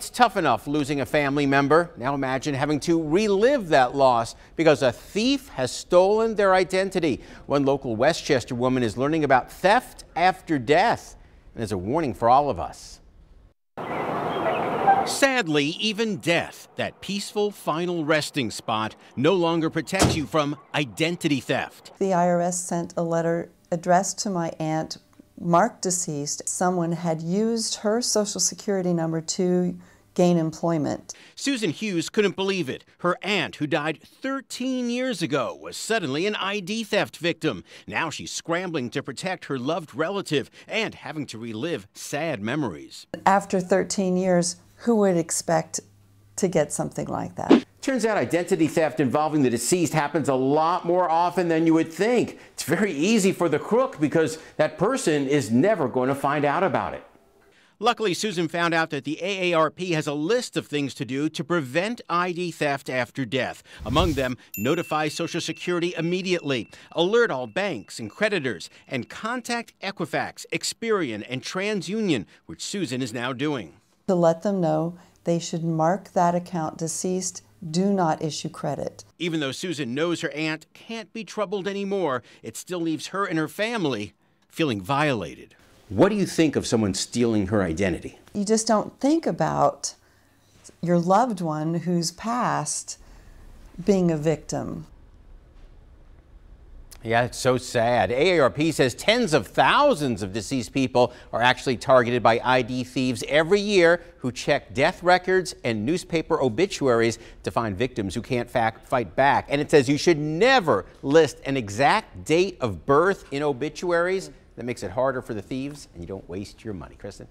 It's tough enough losing a family member. Now imagine having to relive that loss because a thief has stolen their identity. One local Westchester woman is learning about theft after death, and is a warning for all of us. Sadly, even death, that peaceful final resting spot, no longer protects you from identity theft. The IRS sent a letter addressed to my aunt, marked deceased. Someone had used her Social Security number to gain employment. Susan Hughes couldn't believe it. Her aunt, who died 13 years ago, was suddenly an ID theft victim. Now she's scrambling to protect her loved relative and having to relive sad memories. After 13 years, who would expect to get something like that? Turns out identity theft involving the deceased happens a lot more often than you would think. It's very easy for the crook because that person is never going to find out about it. Luckily, Susan found out that the AARP has a list of things to do to prevent ID theft after death. Among them, notify Social Security immediately, alert all banks and creditors, and contact Equifax, Experian, and TransUnion, which Susan is now doing. To let them know they should mark that account deceased, do not issue credit. Even though Susan knows her aunt can't be troubled anymore, it still leaves her and her family feeling violated. What do you think of someone stealing her identity? You just don't think about your loved one who's passed being a victim. Yeah, it's so sad. AARP says tens of thousands of deceased people are actually targeted by ID thieves every year who check death records and newspaper obituaries to find victims who can't fight back. And it says you should never list an exact date of birth in obituaries. That makes it harder for the thieves, and you don't waste your money. Kristen?